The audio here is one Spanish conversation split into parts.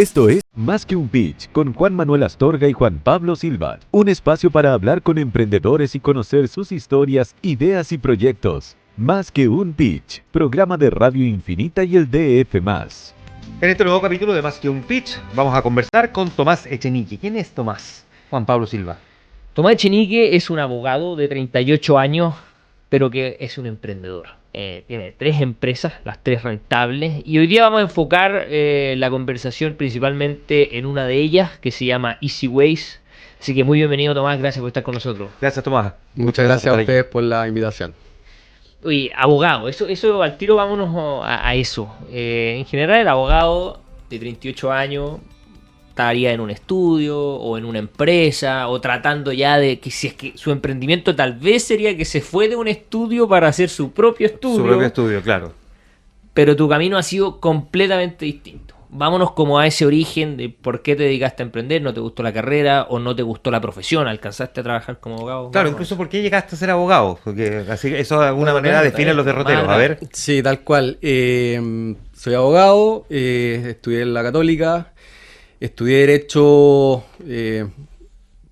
Esto es Más que un Pitch con Juan Manuel Astorga y Juan Pablo Silva. Un espacio para hablar con emprendedores y conocer sus historias, ideas y proyectos. Más que un Pitch, programa de Radio Infinita y el DF+. En este nuevo capítulo de Más que un Pitch vamos a conversar con Tomás Echenique. ¿Quién es Tomás? Juan Pablo Silva. Tomás Echenique es un abogado de 38 años, pero que es un emprendedor. Tiene 3 empresas, las 3 rentables, y hoy día vamos a enfocar la conversación principalmente en una de ellas, que se llama Easy Ways. Así que muy bienvenido, Tomás, gracias por estar con nosotros. Gracias, Tomás. Muchas gracias a ustedes por la invitación. Oye, abogado, eso al tiro vámonos a eso. En general el abogado de 38 años estaría en un estudio o en una empresa o tratando ya de que si es que su emprendimiento tal vez sería que se fue de un estudio para hacer su propio estudio. Su propio estudio, claro. Pero tu camino ha sido completamente distinto. Vámonos como a ese origen de por qué te dedicaste a emprender, no te gustó la carrera o no te gustó la profesión, alcanzaste a trabajar como abogado. Claro, incluso por qué llegaste a ser abogado, porque así eso de alguna manera define los derroteros. A ver. Sí, tal cual. Soy abogado, estudié en la Católica, estudié Derecho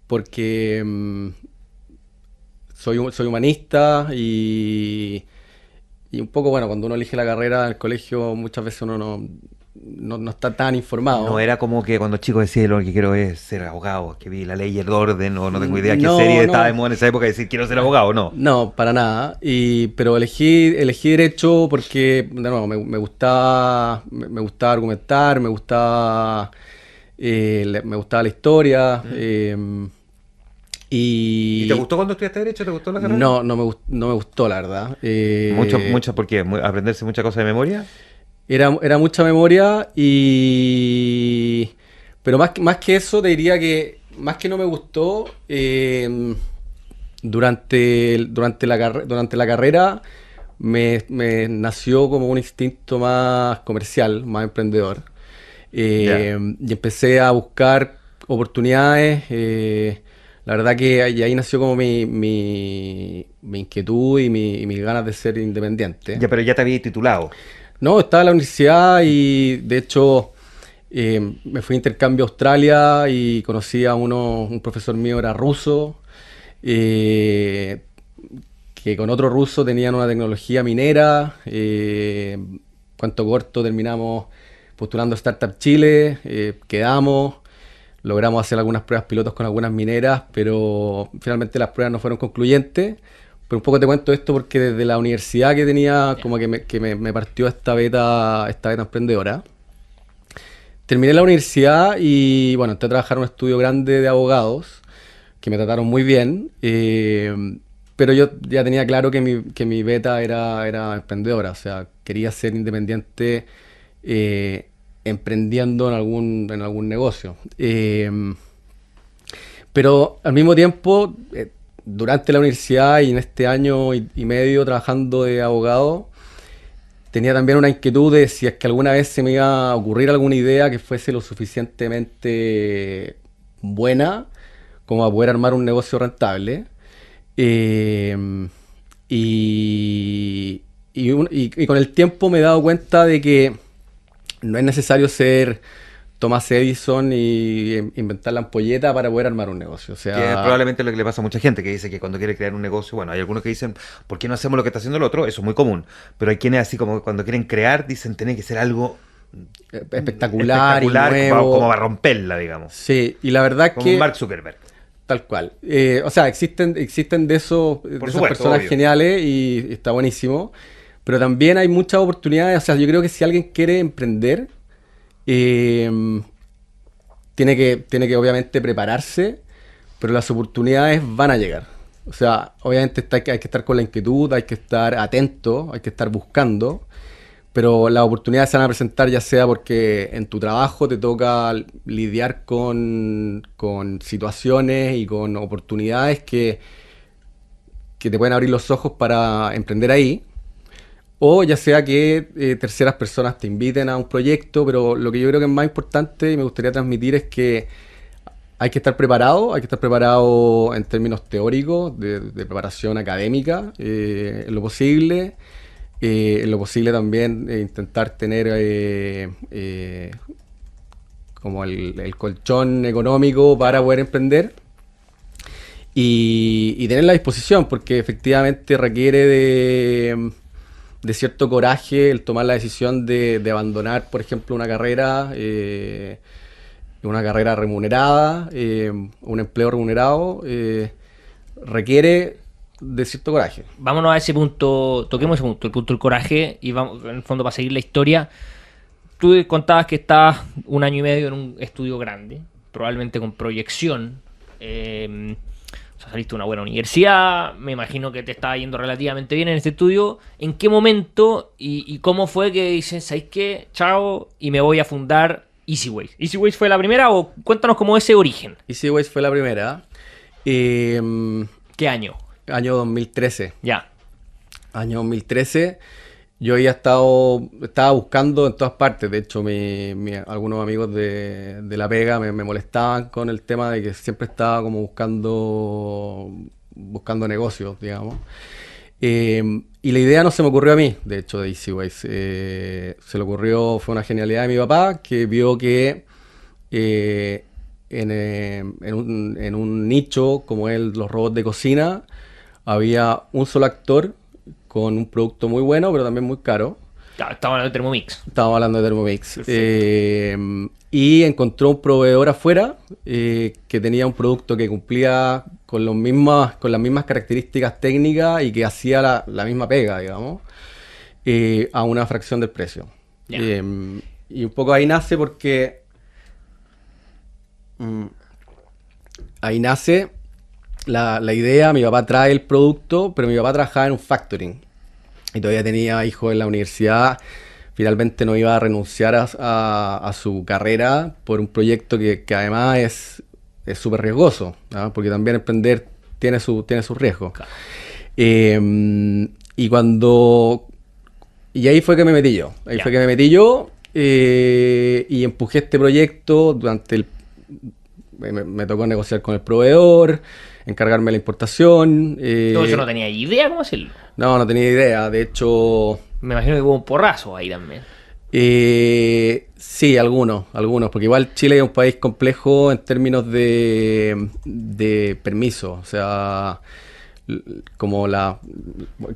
porque soy humanista y un poco, bueno, cuando uno elige la carrera en el colegio muchas veces uno no está tan informado. No era como que cuando chico decía lo que quiero es ser abogado, que vi La Ley y el Orden, o no tengo idea qué serie estaba de moda en esa época de decir quiero ser abogado, no. No, para nada. Pero elegí Derecho porque, de nuevo, me gustaba argumentar, me gustaba la historia. ¿Y te gustó cuando estudiaste Derecho? ¿Te gustó la carrera? No me gustó, la verdad. Mucho, ¿por qué? ¿Aprenderse muchas cosas de memoria? Era mucha memoria pero más que eso te diría que más que no me gustó durante la carrera me nació como un instinto más comercial, más emprendedor. Y empecé a buscar oportunidades. La verdad que ahí nació como mi inquietud y mis ganas de ser independiente. Ya, pero ya te había titulado. No, estaba en la universidad y de hecho me fui a intercambio a Australia y conocí a un profesor mío, era ruso, que con otro ruso tenían una tecnología minera. Cuanto corto terminamos postulando a Startup Chile, quedamos, logramos hacer algunas pruebas pilotos con algunas mineras, pero finalmente las pruebas no fueron concluyentes. Pero un poco te cuento esto porque desde la universidad que tenía, como que me partió esta beta emprendedora. Terminé la universidad y bueno, entré a trabajar en un estudio grande de abogados, que me trataron muy bien, pero yo ya tenía claro que mi beta era emprendedora, o sea, quería ser independiente emprendiendo en algún negocio. Pero al mismo tiempo, durante la universidad y en este año y medio trabajando de abogado, tenía también una inquietud de si es que alguna vez se me iba a ocurrir alguna idea que fuese lo suficientemente buena como a poder armar un negocio rentable. Y con el tiempo me he dado cuenta de que no es necesario ser Thomas Edison y inventar la ampolleta para poder armar un negocio. O sea, que es probablemente lo que le pasa a mucha gente, que dice que cuando quiere crear un negocio, bueno, hay algunos que dicen, ¿por qué no hacemos lo que está haciendo el otro? Eso es muy común. Pero hay quienes así como cuando quieren crear, dicen, tiene que ser algo espectacular y nuevo. Como va a romperla, digamos. Sí, y la verdad como que... Mark Zuckerberg. Tal cual. O sea, existen de esas personas obvio. geniales y está buenísimo. Pero también hay muchas oportunidades. O sea, yo creo que si alguien quiere emprender, tiene que obviamente prepararse, pero las oportunidades van a llegar. O sea, obviamente hay que estar con la inquietud, hay que estar atento, hay que estar buscando, pero las oportunidades se van a presentar ya sea porque en tu trabajo te toca lidiar con situaciones y con oportunidades que te pueden abrir los ojos para emprender ahí, o ya sea que terceras personas te inviten a un proyecto, pero lo que yo creo que es más importante y me gustaría transmitir es que hay que estar preparado en términos teóricos, de preparación académica, en lo posible. En lo posible también intentar tener como el colchón económico para poder emprender y tener la disposición, porque efectivamente requiere de cierto coraje el tomar la decisión de abandonar, por ejemplo, una carrera remunerada, un empleo remunerado, requiere de cierto coraje. Vámonos a ese punto, toquemos ese punto, el punto del coraje, y vamos, en el fondo, para seguir la historia. Tú contabas que estabas 1 año y medio en un estudio grande, probablemente con proyección. O sea, saliste de una buena universidad, me imagino que te estaba yendo relativamente bien en este estudio. ¿En qué momento y cómo fue que dices, ¿sabes qué? Chao, y me voy a fundar Easyways? ¿Easyways fue la primera o cuéntanos cómo ese origen? Easyways fue la primera. ¿Qué año? Año 2013. Ya. Año 2013. Yo estaba buscando en todas partes. De hecho, algunos amigos de la pega me molestaban con el tema de que siempre estaba como buscando negocios, digamos. Y la idea no se me ocurrió a mí, de hecho, de Easyways. Se le ocurrió, fue una genialidad de mi papá, que vio que en un nicho como los robots de cocina, había un solo actor con un producto muy bueno, pero también muy caro. Claro, estamos hablando de Thermomix. Estábamos hablando de Thermomix. Y encontró un proveedor afuera que tenía un producto que cumplía con las mismas características técnicas y que hacía la misma pega, digamos, a una fracción del precio. Ya. Y un poco ahí nace porque... ahí nace la idea. Mi papá trae el producto, pero mi papá trabajaba en un factoring y todavía tenía hijos en la universidad. Finalmente no iba a renunciar a su carrera por un proyecto que además es súper riesgoso, ¿no? Porque también emprender tiene sus riesgos. Claro. Y ahí fue que me metí yo. Y empujé este proyecto me tocó negociar con el proveedor, encargarme de la importación. Todo eso no tenía idea cómo hacerlo. No tenía idea. De hecho, Me imagino que hubo un porrazo ahí también. sí, algunos, porque igual Chile es un país complejo en términos de permiso. O sea,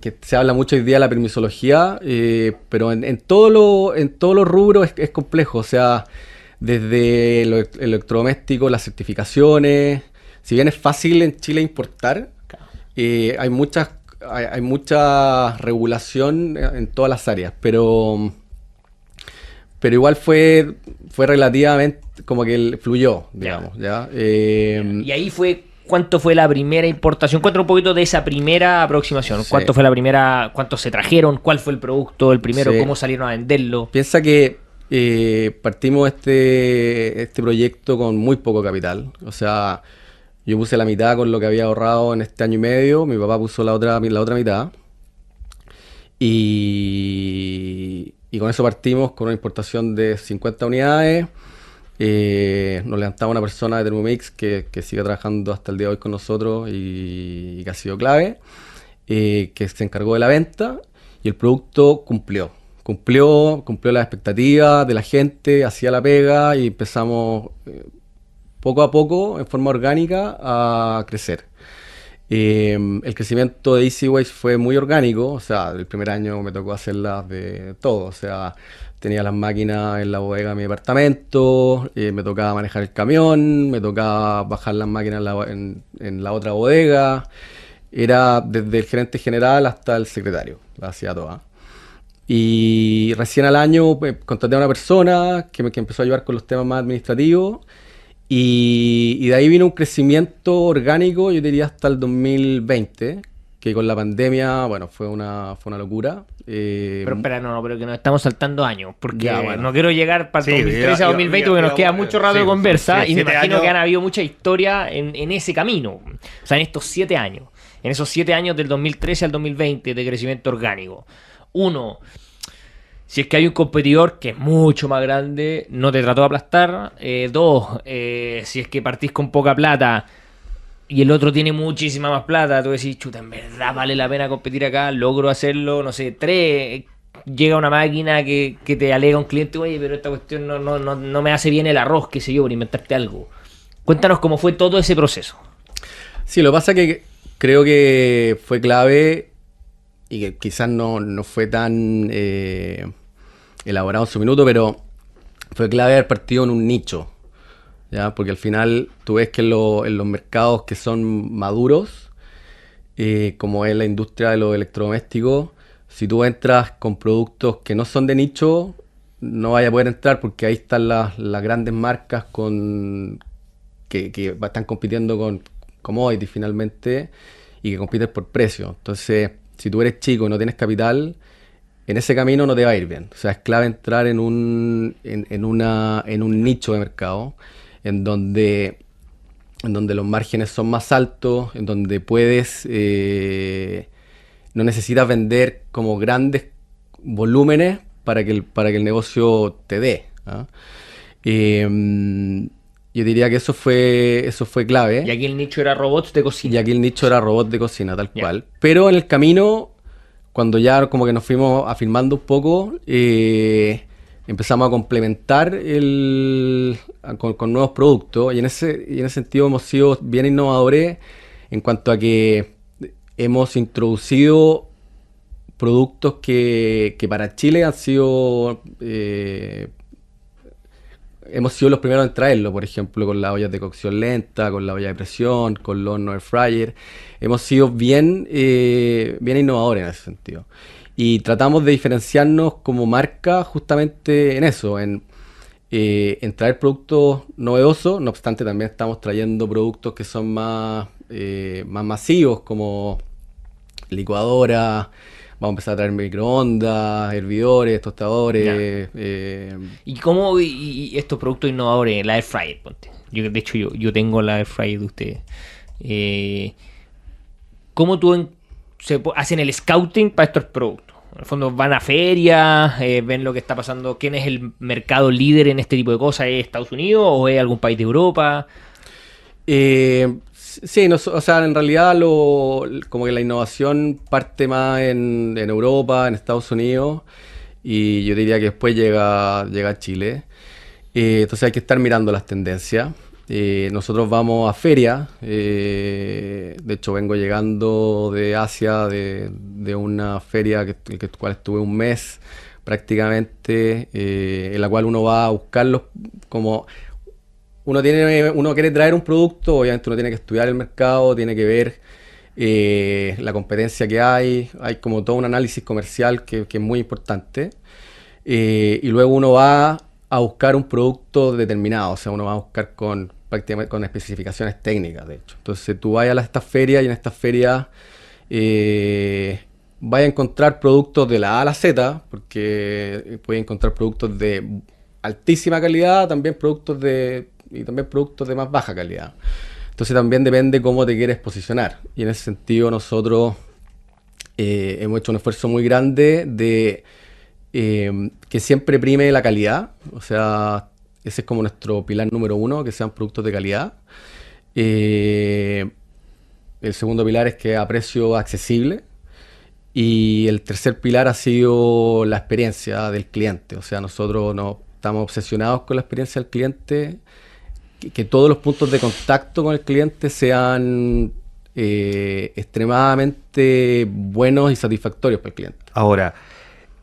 que se habla mucho hoy día de la permisología, pero en todos los rubros es complejo. O sea, desde lo electrodoméstico, las certificaciones. Si bien es fácil en Chile importar, Claro. hay mucha regulación en todas las áreas, pero igual fue relativamente como que fluyó, digamos. ¿Ya? Y ahí fue, ¿cuánto fue la primera importación? Cuéntanos un poquito de esa primera aproximación. Sí. ¿Cuánto fue la primera? ¿Cuántos se trajeron? ¿Cuál fue el producto? ¿El primero? Sí. ¿Cómo salieron a venderlo? Piensa que partimos este proyecto con muy poco capital. O sea, yo puse la mitad con lo que había ahorrado en este año y medio. Mi papá puso la otra mitad. Y con eso partimos con una importación de 50 unidades. Nos levantaba una persona de Thermomix que sigue trabajando hasta el día de hoy con nosotros y que ha sido clave, que se encargó de la venta, y el producto cumplió las expectativas de la gente, hacía la pega y empezamos poco a poco, en forma orgánica, a crecer. El crecimiento de Easyways fue muy orgánico. O sea, el primer año me tocó hacerlas de todo. O sea, tenía las máquinas en la bodega de mi departamento, me tocaba manejar el camión, me tocaba bajar las máquinas en la otra bodega. Era desde el gerente general hasta el secretario, la hacía toda. Y recién al año contraté a una persona que empezó a ayudar con los temas más administrativos. Y de ahí vino un crecimiento orgánico, yo diría hasta el 2020, que con la pandemia, bueno, fue una locura. Pero espera, pero que nos estamos saltando años, porque Ya, bueno. no quiero llegar para el Sí, 2013 a 2020 porque nos queda mucho rato de conversa, sí, y me 7 imagino años. que han habido mucha historia en ese camino. O sea, en estos 7 años. En esos 7 años del 2013 al 2020 de crecimiento orgánico. Uno, si es que hay un competidor que es mucho más grande, no te trató de aplastar. Dos, si es que partís con poca plata y el otro tiene muchísima más plata, tú decís, chuta, en verdad vale la pena competir acá, logro hacerlo. No sé. Tres, llega una máquina que te alega un cliente, oye, pero esta cuestión no me hace bien el arroz, qué sé yo, por inventarte algo. Cuéntanos cómo fue todo ese proceso. Sí, lo que pasa es que creo que fue clave y que quizás no fue tan elaborado en su minuto, pero fue clave haber partido en un nicho, ¿ya? Porque al final tú ves que en los mercados que son maduros, como es la industria de los electrodomésticos, si tú entras con productos que no son de nicho, no vaya a poder entrar porque ahí están las grandes marcas que están compitiendo con commodities finalmente y que compiten por precio. Entonces, si tú eres chico y no tienes capital, en ese camino no te va a ir bien. O sea, es clave entrar en un nicho de mercado en donde los márgenes son más altos, en donde puedes, no necesitas vender como grandes volúmenes para que el negocio te dé, ¿ah? Yo diría que eso fue clave. Y aquí el nicho era robots de cocina. Y aquí el nicho era robot de cocina, tal Ya. cual. Pero en el camino, cuando ya como que nos fuimos afirmando un poco, empezamos a complementar con nuevos productos. Y en ese sentido hemos sido bien innovadores en cuanto a que hemos introducido productos que para Chile han sido... hemos sido los primeros en traerlo, por ejemplo, con las ollas de cocción lenta, con la olla de presión, con los horno air fryer. Hemos sido bien innovadores en ese sentido. Y tratamos de diferenciarnos como marca justamente en eso, en traer productos novedosos. No obstante, también estamos trayendo productos que son más masivos, como licuadoras. Vamos a empezar a traer microondas, hervidores, tostadores. ¿Y cómo y estos productos innovadores, la air fryer, ponte? De hecho, yo tengo la air fryer de ustedes. ¿Cómo hacen el scouting para estos productos? En el fondo van a ferias, ven lo que está pasando. ¿Quién es el mercado líder en este tipo de cosas? ¿Es Estados Unidos o es algún país de Europa? Sí, o sea, en realidad como que la innovación parte más en Europa, en Estados Unidos, y yo diría que después llega a Chile. Entonces hay que estar mirando las tendencias. Nosotros vamos a ferias. De hecho, vengo llegando de Asia, de una feria cual estuve un mes prácticamente, en la cual uno va a buscarlos como... Uno quiere traer un producto, obviamente uno tiene que estudiar el mercado, tiene que ver la competencia que hay como todo un análisis comercial que es muy importante, y luego uno va a buscar un producto determinado, o sea, uno va a buscar prácticamente con especificaciones técnicas, de hecho. Entonces tú vas a estas ferias y en estas ferias vas a encontrar productos de la A a la Z, porque puedes encontrar productos de altísima calidad, y también productos de más baja calidad. Entonces también depende cómo te quieres posicionar. Y en ese sentido nosotros hemos hecho un esfuerzo muy grande de que siempre prime la calidad. O sea, ese es como nuestro pilar número 1, que sean productos de calidad. El segundo pilar es que a precio accesible. Y el tercer pilar ha sido la experiencia del cliente. O sea, nosotros estamos obsesionados con la experiencia del cliente, que todos los puntos de contacto con el cliente sean extremadamente buenos y satisfactorios para el cliente. Ahora,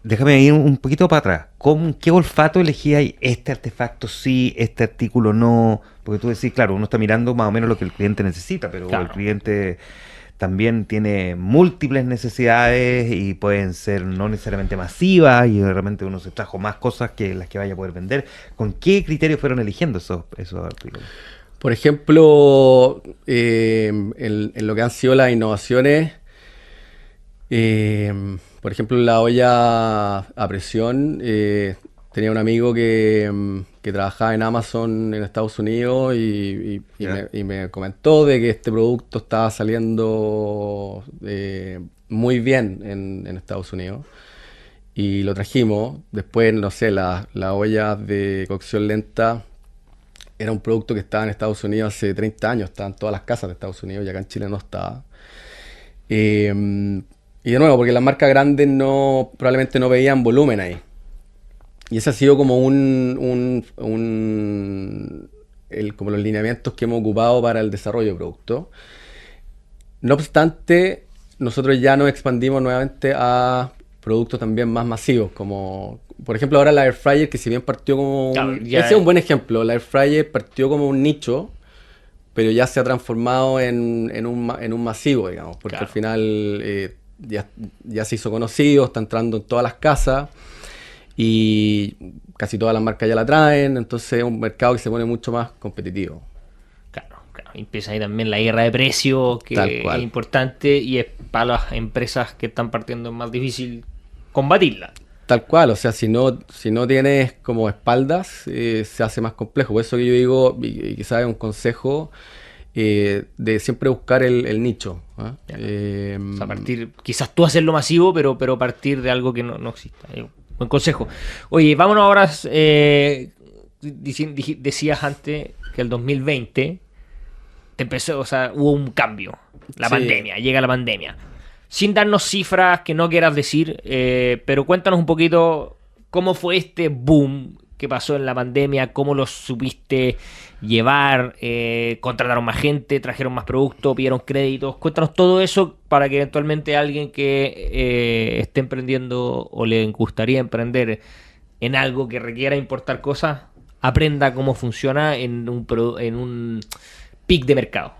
déjame ir un poquito para atrás. ¿Qué olfato elegíais este artefacto sí, este artículo no? Porque tú decís, claro, uno está mirando más o menos lo que el cliente necesita, pero Claro. el cliente también tiene múltiples necesidades y pueden ser no necesariamente masivas, y de repente uno se trajo más cosas que las que vaya a poder vender. ¿Con qué criterios fueron eligiendo esos artículos? Por ejemplo, en lo que han sido las innovaciones, por ejemplo, en la olla a presión, tenía un amigo que trabajaba en Amazon en Estados Unidos y me comentó de que este producto estaba saliendo muy bien en Estados Unidos. Y lo trajimos. Después, no sé, las ollas de cocción lenta era un producto que estaba en Estados Unidos hace 30 años. Estaba en todas las casas de Estados Unidos y acá en Chile no estaba. Y de nuevo, porque las marcas grandes probablemente no veían volumen ahí. Y ese ha sido como como los lineamientos que hemos ocupado para el desarrollo de producto. No obstante, nosotros ya nos expandimos nuevamente a productos también más masivos, como por ejemplo ahora la Air Fryer, que si bien partió como Claro, ya ese es un buen ejemplo. La Air Fryer partió como un nicho, pero ya se ha transformado en un masivo, digamos, porque Claro. al final ya se hizo conocido, está entrando en todas las casas y casi todas las marcas ya la traen, entonces es un mercado que se pone mucho más competitivo. Claro, claro. Empieza ahí también la guerra de precios, que Tal es cual. importante y es para las empresas que están partiendo es más difícil combatirla. Tal cual, o sea, si no tienes como espaldas, se hace más complejo. Por eso que yo digo, y quizás es un consejo, de siempre buscar el nicho. ¿Ah? Ya. O sea, partir, quizás tú hacerlo masivo, pero partir de algo que no exista. Buen consejo. Oye, vámonos ahora. Decías antes que el 2020 te empezó, o sea, hubo un cambio. La Sí. pandemia, llega la pandemia. Sin darnos cifras que no quieras decir, pero cuéntanos un poquito cómo fue este boom que pasó en la pandemia, cómo lo supiste llevar, contrataron más gente, trajeron más productos, pidieron créditos. Cuéntanos todo eso para que eventualmente alguien que esté emprendiendo o le gustaría emprender en algo que requiera importar cosas, aprenda cómo funciona en un pic de mercado.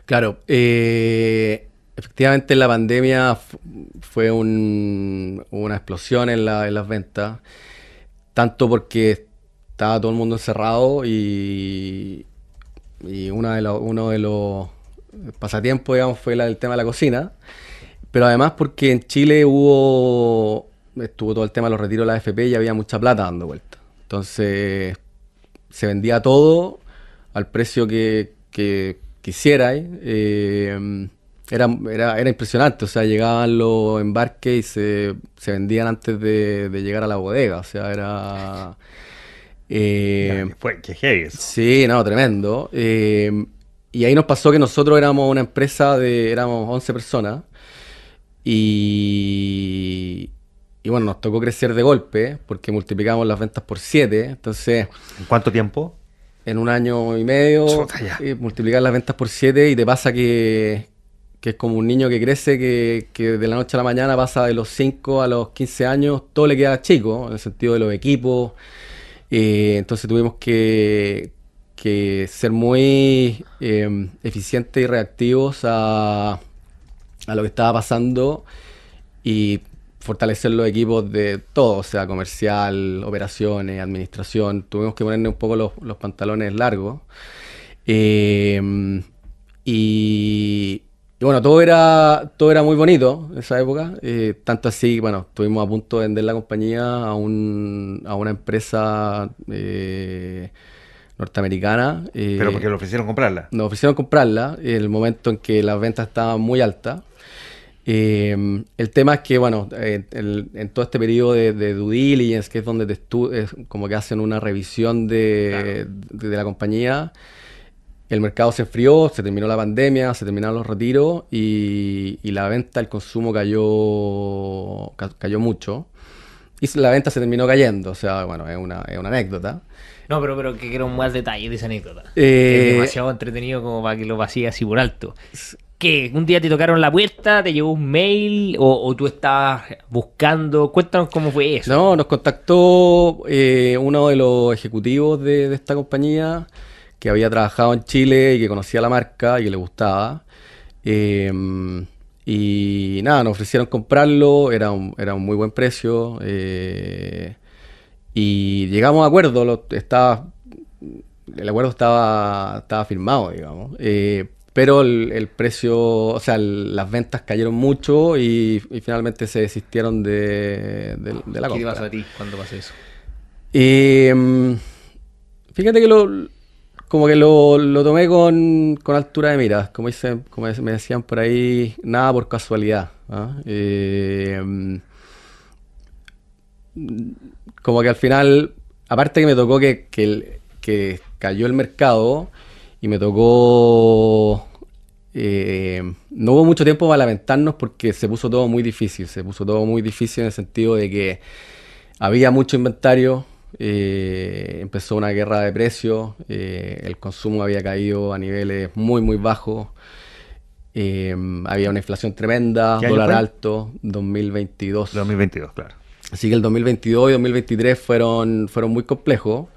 Claro, efectivamente la pandemia fue una explosión en las ventas, tanto porque estaba todo el mundo encerrado y uno de los pasatiempos, digamos, fue el tema de la cocina, pero además porque en Chile estuvo todo el tema de los retiros de la AFP y había mucha plata dando vuelta. Entonces se vendía todo al precio que quisierais. Era impresionante, o sea, llegaban los embarques y se vendían antes de llegar a la bodega, o sea, era... Fue, qué heavy eso. Sí, no, tremendo. Y ahí nos pasó que nosotros éramos una empresa éramos 11 personas y, y bueno, nos tocó crecer de golpe porque multiplicamos las ventas por 7. Entonces, ¿En cuánto tiempo? en un año y medio, Chuta, ya. multiplicar las ventas por 7 y te pasa que es como un niño que crece, que de la noche a la mañana pasa de los 5 a los 15 años, todo le queda chico, en el sentido de los equipos. Entonces tuvimos que ser muy eficientes y reactivos a lo que estaba pasando y fortalecer los equipos de todo, o sea, comercial, operaciones, administración. Tuvimos que ponerle un poco los pantalones largos. Eh, y bueno, todo era muy bonito en esa época. Tanto así, bueno, estuvimos a punto de vender la compañía a una empresa norteamericana. Pero porque le ofrecieron comprarla. Nos ofrecieron comprarla en el momento en que las ventas estaban muy altas. El tema es que, bueno, en todo este periodo de due diligence, que es donde es como que hacen una revisión de la compañía, el mercado se enfrió, se terminó la pandemia, se terminaron los retiros y la venta, el consumo cayó mucho. Y la venta se terminó cayendo, o sea, bueno, es una anécdota. No, pero que quiero más detalles de esa anécdota. Eh, Es demasiado entretenido como para que lo pases así por alto. ¿Qué? ¿Un día te tocaron la puerta? ¿Te llegó un mail? ¿O tú estabas buscando? Cuéntanos cómo fue eso. No, nos contactó uno de los ejecutivos de esta compañía que había trabajado en Chile y que conocía la marca y que le gustaba. Eh, y nada, nos ofrecieron comprarlo, era un muy buen precio. Y llegamos a acuerdo, el acuerdo estaba firmado, digamos. Pero el precio, o sea, las ventas cayeron mucho y finalmente se desistieron de la ¿Qué te pasó compra. a ti cuando pasó eso? Fíjate que como que lo tomé con altura de miras, como me decían por ahí, nada por casualidad. ¿Ah? Como que al final, aparte que me tocó que cayó el mercado y me tocó no hubo mucho tiempo para lamentarnos porque se puso todo muy difícil. Se puso todo muy difícil en el sentido de que había mucho inventario, empezó una guerra de precios, el consumo había caído a niveles muy, muy bajos, había una inflación tremenda, ¿Qué año dólar fue? alto, 2022. 2022, claro. Así que el 2022 y 2023 fueron muy complejos.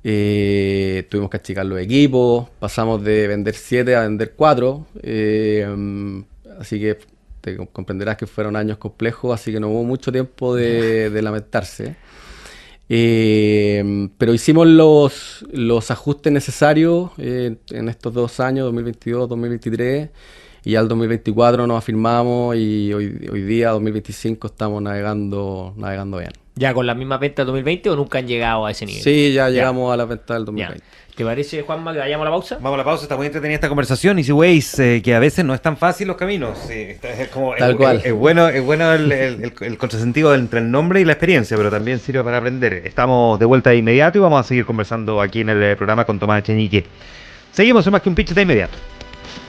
Tuvimos que achicar los equipos, pasamos de vender 7 a vender 4. Así que te comprenderás que fueron años complejos, así que no hubo mucho tiempo de lamentarse. Pero hicimos los ajustes necesarios en estos 2 años, 2022, 2023, y al 2024 nos afirmamos y hoy día, 2025, estamos navegando bien. ¿Ya con las mismas ventas de 2020 o nunca han llegado a ese nivel? Sí, ya llegamos a la venta del 2020. Ya. ¿Te parece, Juanma, que vayamos a la pausa? Vamos a la pausa, está muy entretenida esta conversación. Easy Ways, que a veces no es tan fácil los caminos. Es como, Tal cual. Es bueno el contrasentido entre el nombre y la experiencia, pero también sirve para aprender. Estamos de vuelta de inmediato y vamos a seguir conversando aquí en el programa con Tomás Echenique. Seguimos en Más que un Pitch de inmediato.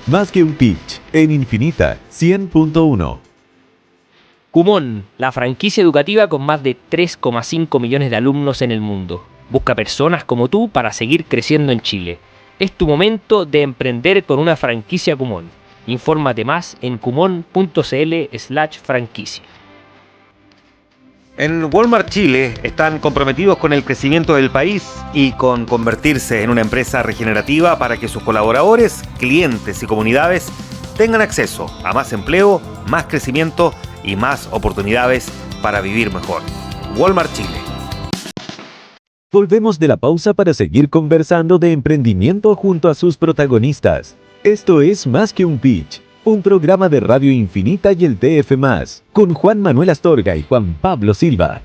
Más que un pitch, en Infinita 100.1. Kumon, la franquicia educativa con más de 3,5 millones de alumnos en el mundo. Busca personas como tú para seguir creciendo en Chile. Es tu momento de emprender con una franquicia Kumon. Infórmate más en kumon.cl/franquicia. En Walmart Chile están comprometidos con el crecimiento del país y con convertirse en una empresa regenerativa para que sus colaboradores, clientes y comunidades tengan acceso a más empleo, más crecimiento y más oportunidades para vivir mejor. Walmart Chile. Volvemos de la pausa para seguir conversando de emprendimiento junto a sus protagonistas. Esto es Más que un pitch, un programa de Radio Infinita y el DF+, con Juan Manuel Astorga y Juan Pablo Silva.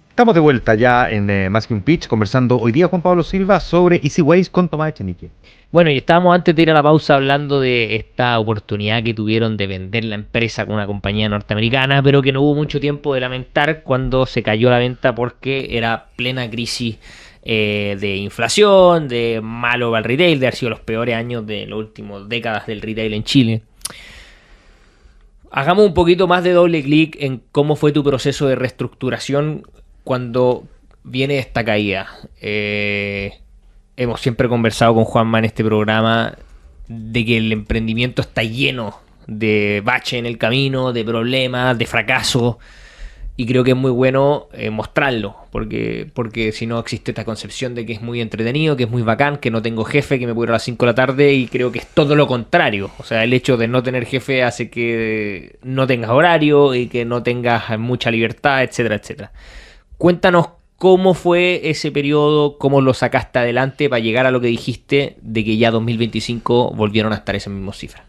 Estamos de vuelta ya en Más que un Pitch, conversando hoy día Juan Pablo Silva sobre Easy Ways con Tomás Echenique. Bueno, y estábamos antes de ir a la pausa hablando de esta oportunidad que tuvieron de vender la empresa con una compañía norteamericana, pero que no hubo mucho tiempo de lamentar cuando se cayó la venta porque era plena crisis de inflación, de malo al retail, de haber sido los peores años de las últimas décadas del retail en Chile. Hagamos un poquito más de doble clic en cómo fue tu proceso de reestructuración cuando viene esta caída. Hemos siempre conversado con Juanma en este programa de que el emprendimiento está lleno de bache en el camino, de problemas, de fracasos, y creo que es muy bueno mostrarlo, porque si no existe esta concepción de que es muy entretenido, que es muy bacán, que no tengo jefe, que me puedo ir a las 5 de la tarde, y creo que es todo lo contrario. O sea, el hecho de no tener jefe hace que no tengas horario y que no tengas mucha libertad, etcétera, etcétera. Cuéntanos cómo fue ese periodo, cómo lo sacaste adelante para llegar a lo que dijiste de que ya 2025 volvieron a estar esas mismas cifras.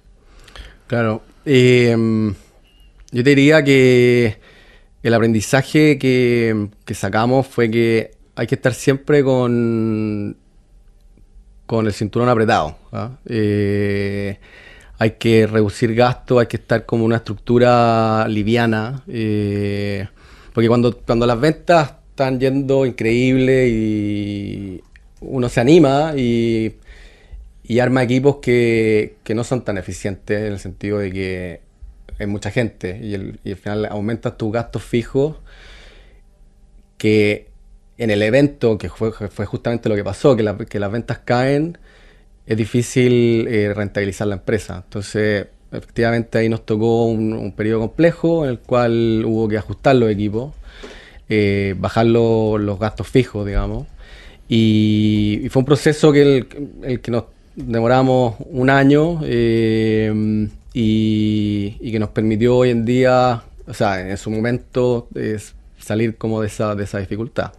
Claro. Yo te diría que el aprendizaje que sacamos fue que hay que estar siempre con el cinturón apretado, ¿ah? Hay que reducir gastos, hay que estar como una estructura liviana, porque cuando las ventas están yendo increíble y uno se anima y arma equipos que no son tan eficientes en el sentido de que hay mucha gente y al final aumentas tus gastos fijos, que en el evento, que fue justamente lo que pasó, que las ventas caen, es difícil rentabilizar la empresa. Entonces, efectivamente ahí nos tocó un periodo complejo en el cual hubo que ajustar los equipos, bajar los gastos fijos, digamos. Y fue un proceso el que nos demoramos un año y que nos permitió hoy en día, o sea, en su momento, salir como de esa dificultad.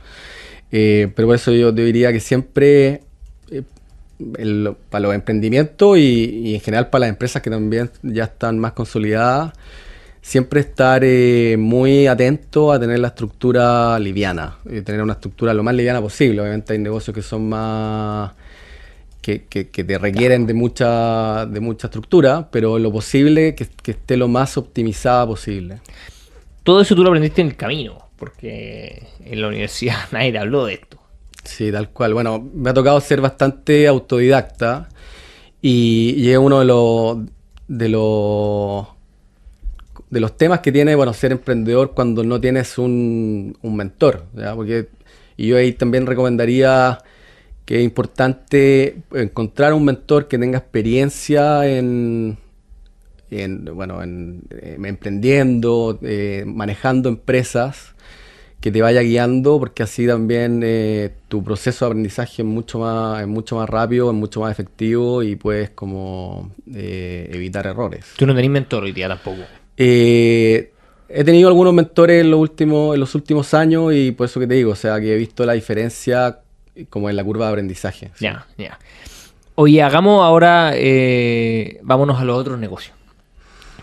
Pero por eso yo te diría que siempre, para los emprendimientos y en general para las empresas que también ya están más consolidadas, siempre estar muy atento a tener la estructura liviana, tener una estructura lo más liviana posible. Obviamente hay negocios que son más que te requieren de mucha estructura, pero lo posible que esté lo más optimizada posible. Todo eso tú lo aprendiste en el camino, porque en la universidad nadie te habló de esto. Sí, tal cual. Bueno, me ha tocado ser bastante autodidacta Y es uno de los, de los temas que tiene, bueno, ser emprendedor cuando no tienes un mentor, ¿ya? Y yo ahí también recomendaría que es importante encontrar un mentor que tenga experiencia en emprendiendo, manejando empresas, que te vaya guiando, porque así también tu proceso de aprendizaje es mucho más rápido, es mucho más efectivo y puedes como evitar errores. Tú no tenés mentor hoy día tampoco. He tenido algunos mentores en los últimos años y por eso que te digo, o sea, que he visto la diferencia como en la curva de aprendizaje. ¿Sí? Ya, ya. Oye, hagamos ahora, vámonos a los otros negocios.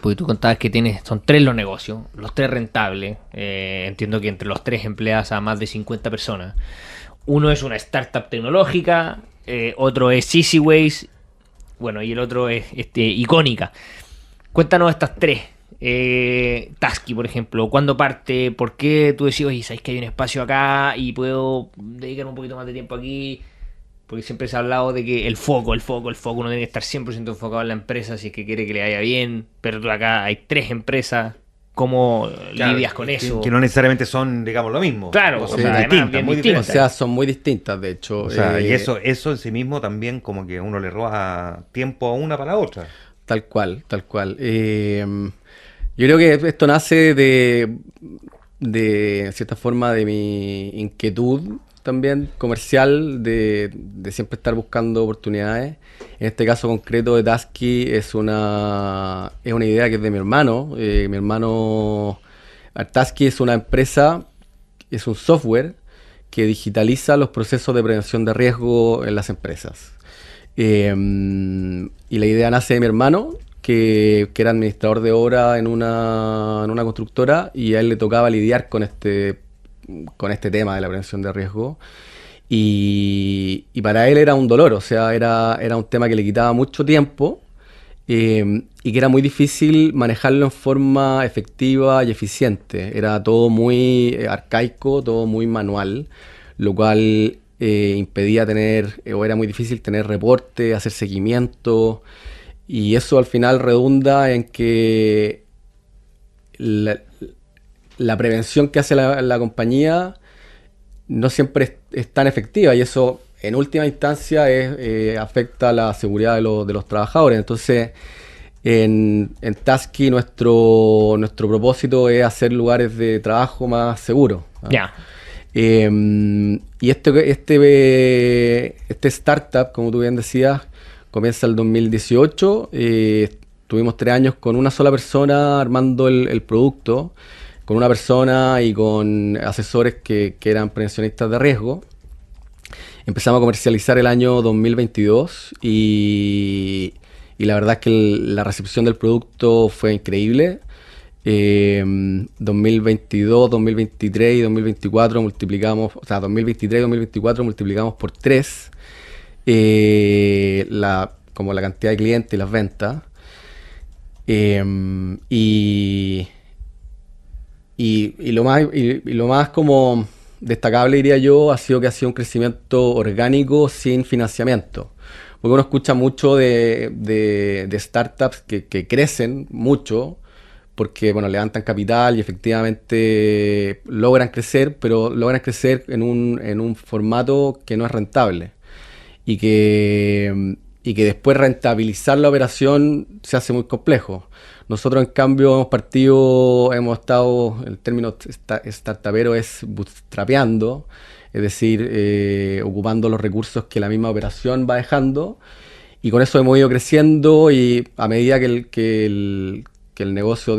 Porque tú contabas que son 3 los negocios, los 3 rentables. Entiendo que entre los 3 empleas a más de 50 personas. Uno es una startup tecnológica, otro es Easyways, bueno, y el otro es Icónica. Cuéntanos estas 3. Tasky, por ejemplo, ¿cuándo parte? ¿Por qué tú decís, oye, sabes que hay un espacio acá y puedo dedicar un poquito más de tiempo aquí? Porque siempre se ha hablado de que el foco, uno tiene que estar 100% enfocado en la empresa si es que quiere que le vaya bien, pero tú acá hay 3 empresas, ¿cómo lidias con eso? Que no necesariamente son, digamos, lo mismo. Claro, son o sea, además, bien muy distintas. O sea, son muy distintas, de hecho. O sea, y eso en sí mismo también como que uno le roba tiempo a una para la otra. Tal cual, tal cual. Yo creo que esto nace en cierta forma, de mi inquietud también comercial, de siempre estar buscando oportunidades. En este caso concreto de Tasky es una idea que es de mi hermano. Tasky es una empresa, es un software que digitaliza los procesos de prevención de riesgo en las empresas. Y la idea nace de mi hermano, que era administrador de obra en una constructora, y a él le tocaba lidiar con este tema de la prevención de riesgo. Y para él era un dolor, o sea, era un tema que le quitaba mucho tiempo y que era muy difícil manejarlo en forma efectiva y eficiente. Era todo muy arcaico, todo muy manual, lo cual impedía o era muy difícil tener reporte, hacer seguimiento. Y eso al final redunda en que la prevención que hace la compañía no siempre es tan efectiva, y eso en última instancia afecta la seguridad de los trabajadores. Entonces, en Tasky nuestro propósito es hacer lugares de trabajo más seguros, ¿no? Ya. Y este startup, como tú bien decías, comienza el 2018. Tuvimos 3 años con una sola persona armando el producto, con una persona y con asesores que eran prevencionistas de riesgo. Empezamos a comercializar el año 2022 y la verdad es que la recepción del producto fue increíble. 2022, 2023 y 2024 multiplicamos, o sea, 2023 y 2024 multiplicamos por 3 como la cantidad de clientes y las ventas. Y lo más como destacable, diría yo, ha sido que ha sido un crecimiento orgánico sin financiamiento. Porque uno escucha mucho de startups que crecen mucho porque, bueno, levantan capital y efectivamente logran crecer, pero logran crecer en un formato que no es rentable. Y que después rentabilizar la operación se hace muy complejo. Nosotros, en cambio, hemos estado, el término startupero es bootstrapeando, es decir, ocupando los recursos que la misma operación va dejando, y con eso hemos ido creciendo, y a medida que el negocio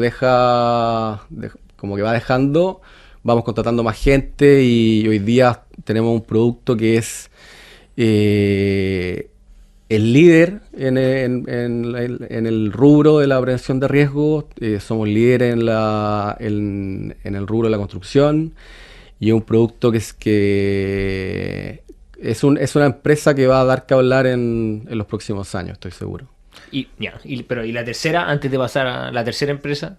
como que va dejando, vamos contratando más gente, y hoy día tenemos un producto que es el líder en el rubro de la prevención de riesgos. Somos líderes en el rubro de la construcción, y es un producto que es una empresa que va a dar que hablar en los próximos años, estoy seguro. Pero ¿y la tercera, antes de pasar a la tercera empresa?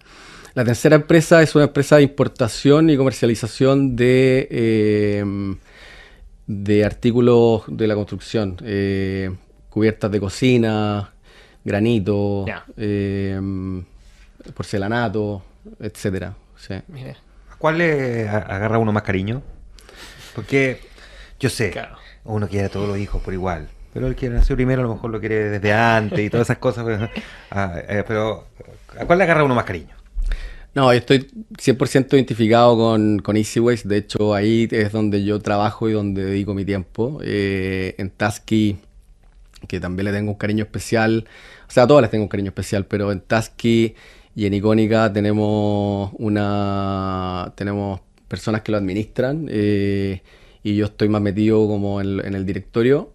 La tercera empresa es una empresa de importación y comercialización de artículos de la construcción. cubiertas de cocina, granito, Ya. porcelanato, etcétera. Sí. Mira, ¿A cuál le agarra uno más cariño? Porque yo sé, claro. uno quiere a todos los hijos por igual, pero el que nació primero a lo mejor lo quiere desde antes y todas esas cosas. Pero ¿a cuál le agarra uno más cariño? No, yo estoy 100% identificado con Easy Ways. De hecho, ahí es donde yo trabajo y donde dedico mi tiempo. En Tasky, que también le tengo un cariño especial. O sea, a todas les tengo un cariño especial, pero en Tasky y en Icónica tenemos personas que lo administran, y yo estoy más metido como en el directorio.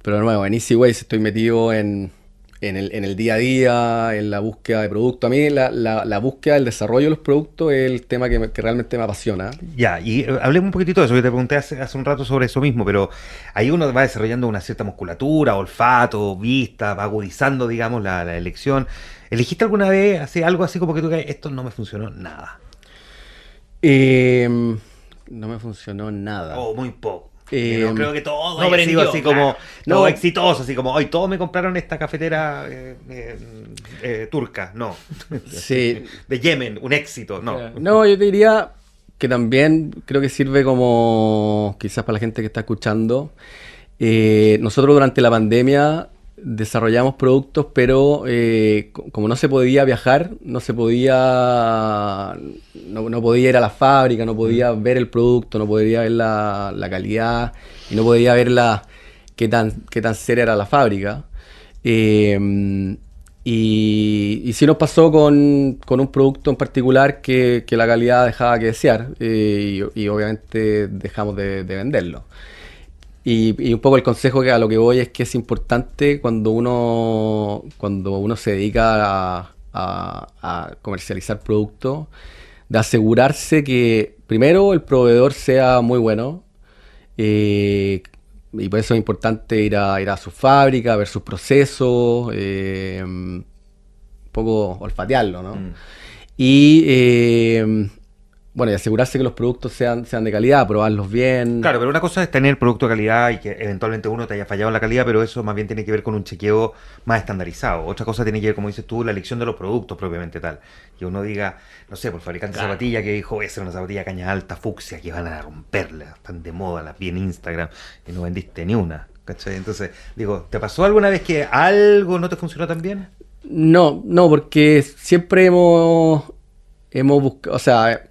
Pero de nuevo, en Easy Ways estoy metido en el día a día, en la búsqueda de productos. A mí la búsqueda, el desarrollo de los productos es el tema que realmente me apasiona. Ya, y hablemos un poquitito de eso, que te pregunté hace un rato sobre eso mismo, pero ahí uno va desarrollando una cierta musculatura, olfato, vista, va agudizando, digamos, la elección. ¿Elegiste alguna vez algo así como que tú crees, esto no me funcionó nada? No me funcionó nada. O muy poco. Eh, No creo que todo no haya sido prendió, así como No. todo exitoso, así como hoy todos me compraron esta cafetera turca, no. Sí. De Yemen, un éxito, no. Claro. No, yo te diría que también creo que sirve como, quizás para la gente que está escuchando, nosotros durante la pandemia desarrollamos productos, pero como no se podía viajar, no podía ir a la fábrica, no podía ver el producto, no podía ver la calidad y no podía ver qué tan seria era la fábrica. Y sí nos pasó con un producto en particular que la calidad dejaba que desear, y obviamente dejamos de venderlo. Y un poco el consejo a lo que voy es que es importante cuando uno se dedica a comercializar productos, de asegurarse que primero el proveedor sea muy bueno, y por eso es importante ir a su fábrica, ver sus procesos, un poco olfatearlo, ¿no? Y bueno, y asegurarse que los productos sean de calidad, probarlos bien. Claro, pero una cosa es tener producto de calidad y que eventualmente uno te haya fallado en la calidad, pero eso más bien tiene que ver con un chequeo más estandarizado. Otra cosa tiene que ver, como dices tú, la elección de los productos propiamente tal. Que uno diga, no sé, por fabricante de zapatillas que dijo, esa es una zapatilla caña alta, fucsia, que van a romperla, están de moda, las vi en Instagram y no vendiste ni una. ¿Cachai? Entonces, digo, ¿te pasó alguna vez que algo no te funcionó tan bien? No, porque siempre hemos buscado, o sea,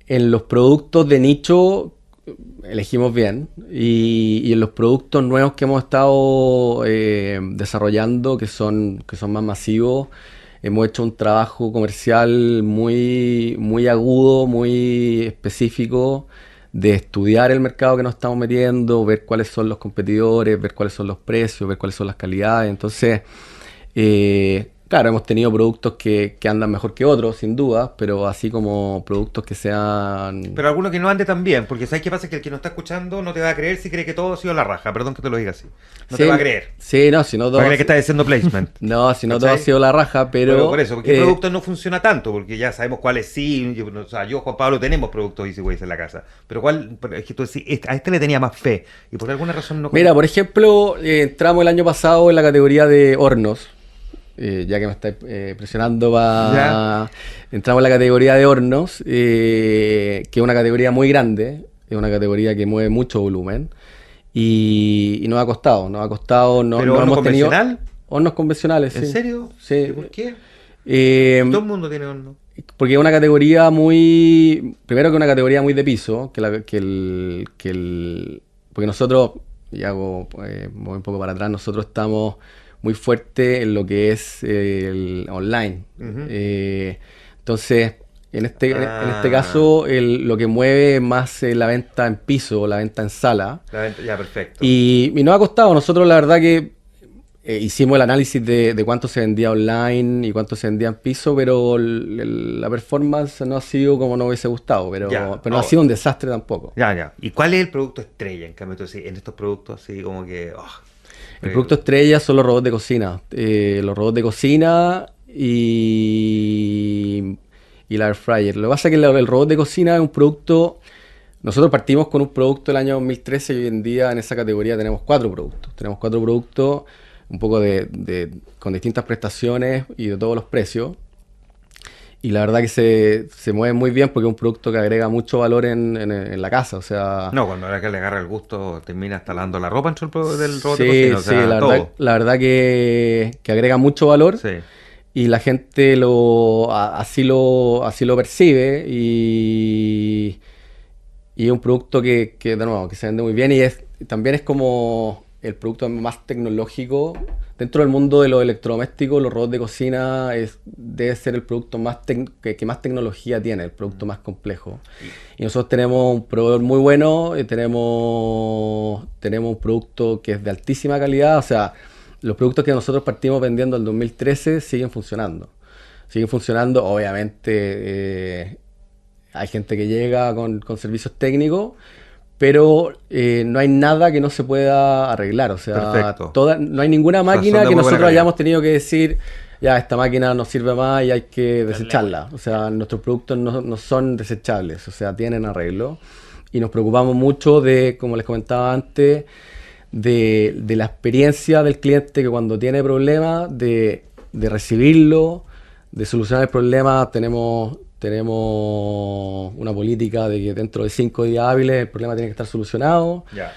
en los productos de nicho elegimos bien, y en los productos nuevos que hemos estado desarrollando, que son más masivos, hemos hecho un trabajo comercial muy, muy agudo, muy específico, de estudiar el mercado que nos estamos metiendo, ver cuáles son los competidores, ver cuáles son los precios, ver cuáles son las calidades. Entonces, claro, hemos tenido productos que andan mejor que otros, sin duda, pero así como productos que sean... Pero alguno que no ande tan bien, porque ¿sabes qué pasa? Que el que no está escuchando no te va a creer si cree que todo ha sido la raja. Perdón que te lo diga así. No te Sí, va a creer. Sí, no, si no Va todo... a creer que estás haciendo placement. No, si no todo ¿Cachai? ha sido la raja, pero... Por eso, porque el producto no funciona tanto, porque ya sabemos cuáles sí. O sea, yo, Juan Pablo, tenemos productos Easy Ways en la casa. Pero cuál, es que tú decís, a este le tenía más fe. Y por alguna razón no. Mira, por ejemplo, entramos el año pasado en la categoría de hornos. Ya que me estáis presionando Ya. entramos en la categoría de hornos, que es una categoría muy grande, es una categoría que mueve mucho volumen, y nos ha costado, no, ¿Pero no horno hemos tenido convencional? hornos convencionales, ¿En sí. serio? Sí. ¿Y por qué? Eh, Todo el mundo tiene horno. Porque es una categoría primero que una categoría muy de piso, porque nosotros, y hago, voy un poco para atrás, nosotros estamos muy fuerte en lo que es el online. Ujú. Entonces, en este caso, lo que mueve más la venta en piso, la venta en sala. Ya, perfecto. Y nos ha costado. Nosotros, la verdad que hicimos el análisis de cuánto se vendía online y cuánto se vendía en piso, pero la performance no ha sido como nos hubiese gustado, pero Ya, no ha sido un desastre tampoco. Ya. ¿Y cuál es el producto estrella? En cambio, tú decís, en estos productos así como que... El producto estrella son los robots de cocina. Los robots de cocina y la air fryer. Lo que pasa es que el robot de cocina es un producto nosotros partimos con un producto el año 2013 y hoy en día en esa categoría tenemos 4 productos. Tenemos 4 productos, un poco con distintas prestaciones y de todos los precios. Y la verdad que se mueve muy bien porque es un producto que agrega mucho valor en la casa. O sea, No, cuando ahora que le agarra el gusto, termina instalando la ropa dentro del robot de sí, cocina. O sí, sea, todo. la verdad que agrega mucho valor. Sí. Y la gente así lo percibe y es un producto que de nuevo, que se vende muy bien y también es como el producto más tecnológico. Dentro del mundo de los electrodomésticos, los robots de cocina debe ser el producto que más tecnología tiene, el producto más complejo. Y nosotros tenemos un proveedor muy bueno, tenemos un producto que es de altísima calidad, o sea, los productos que nosotros partimos vendiendo en 2013 siguen funcionando. Siguen funcionando, obviamente hay gente que llega con servicios técnicos, pero no hay nada que no se pueda arreglar. O sea, Perfecto. no hay ninguna O sea, máquina son de que muy buena nosotros calidad. hayamos tenido que decir, ya, esta máquina no sirve más y hay que desecharla. O sea, nuestros productos no son desechables, o sea, tienen arreglo. Y nos preocupamos mucho de, como les comentaba antes, de la experiencia del cliente que cuando tiene problemas, de recibirlo, de solucionar el problema. Tenemos una política de que dentro de 5 días hábiles el problema tiene que estar solucionado. Ya.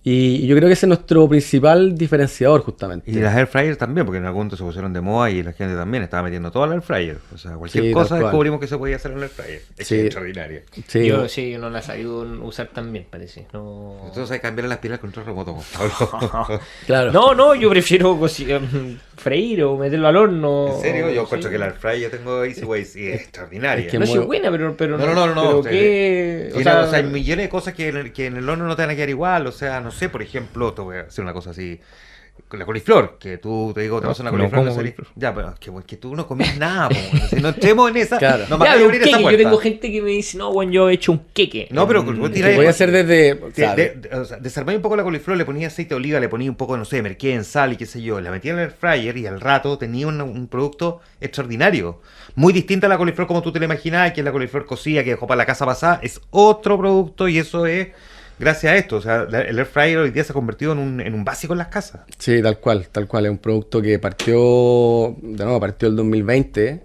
Y yo creo que ese es nuestro principal diferenciador justamente. Y las air fryers también, porque en algún momento se pusieron de moda y la gente también estaba metiendo todo al air fryer. O sea, cualquier Sí, cosa tal cual. descubrimos que se podía hacer en el air fryer. Es Sí. extraordinario. Sí, Yo no la sabía usar tan bien, parece. No, Entonces hay que cambiar las pilas al control remoto, Pablo. claro. no, yo prefiero freír o meterlo al horno. ¿En serio? Yo Sí. encuentro que el air fryer tengo Easy Ways y es extraordinaria. Es que No es muy- buena, pero No. Pero O sea, qué. tiene, o sea, hay millones de cosas que en el horno no te van a quedar igual. O sea, no sé, por ejemplo, te voy a hacer una cosa así. Con la coliflor, que tú te digo, te vas a una No coliflor. como no salís- coliflor. Ya, pero es que tú no comís nada, po. Si no entremos en esa. Claro. No me Ya, hagas pero un abrir esa queque. Yo puerta. tengo gente que me dice, no, bueno, yo he hecho un queque. No, pero vos tirás- Que voy a hacer desde... o sea, O sea, desarmé un poco la coliflor, le ponía aceite de oliva, le ponía un poco, no sé, merquén, sal y qué sé yo. La metía en el air fryer y al rato tenía un producto extraordinario. Muy distinta a la coliflor como tú te la imaginabas, que es la coliflor cocida que dejó para la casa pasada. Es otro producto y eso es gracias a esto. O sea, el air fryer hoy día se ha convertido en un básico en las casas. Sí, tal cual. Es un producto que partió el 2020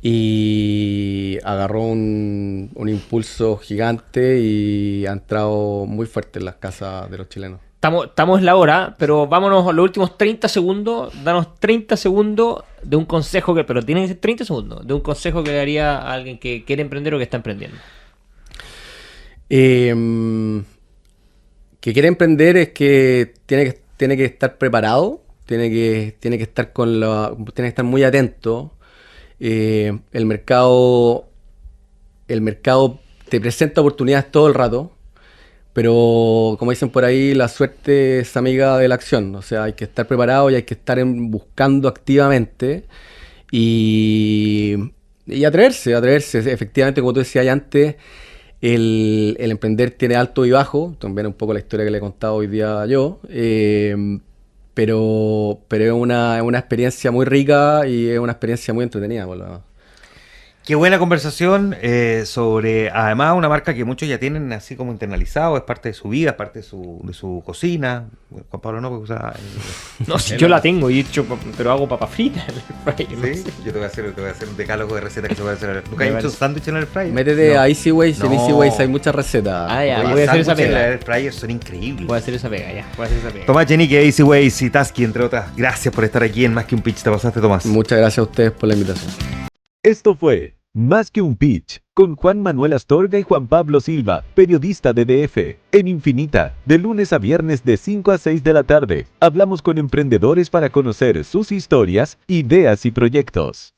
y agarró un impulso gigante y ha entrado muy fuerte en las casas de los chilenos. Estamos en la hora, pero vámonos a los últimos 30 segundos. Danos 30 segundos de un consejo pero tienen que ser 30 segundos, de un consejo que le daría a alguien que quiere emprender o que está emprendiendo. Que quiere emprender es que tiene que estar preparado, tiene que estar tiene que estar muy atento. El mercado te presenta oportunidades todo el rato, pero como dicen por ahí, la suerte es amiga de la acción. O sea, hay que estar preparado y hay que estar buscando activamente y atreverse. Efectivamente, como tú decías antes, el emprender tiene alto y bajo, también un poco la historia que le he contado hoy día yo, pero es una experiencia muy rica y es una experiencia muy entretenida, por lo demás. Qué buena conversación sobre, además, una marca que muchos ya tienen así como internalizado, es parte de su vida, es parte de su cocina. Juan Pablo no, porque usa No, si yo la tengo y hecho, pero hago papas fritas en el fryer, no ¿Sí? sé. Yo te voy a hacer un decálogo de recetas que se puede hacer. ¿Nunca Me has hecho parece. sándwich en el fryer? Métete No. a Easy Ways, en No. Easy Ways hay muchas recetas. Ah, ya, Oye, voy a hacer esa sándwiches en pega. el air fryer son increíbles. Voy a hacer esa pega, ya. Voy a hacer esa pega. Tomás Yenique, Easy Ways y Tasky, entre otras. Gracias por estar aquí en Más que un Pitch. Te pasaste, Tomás. Muchas gracias a ustedes por la invitación. Esto fue Más que un pitch, con Juan Manuel Astorga y Juan Pablo Silva, periodista de DF, en Infinita, de lunes a viernes de 5 a 6 de la tarde. Hablamos con emprendedores para conocer sus historias, ideas y proyectos.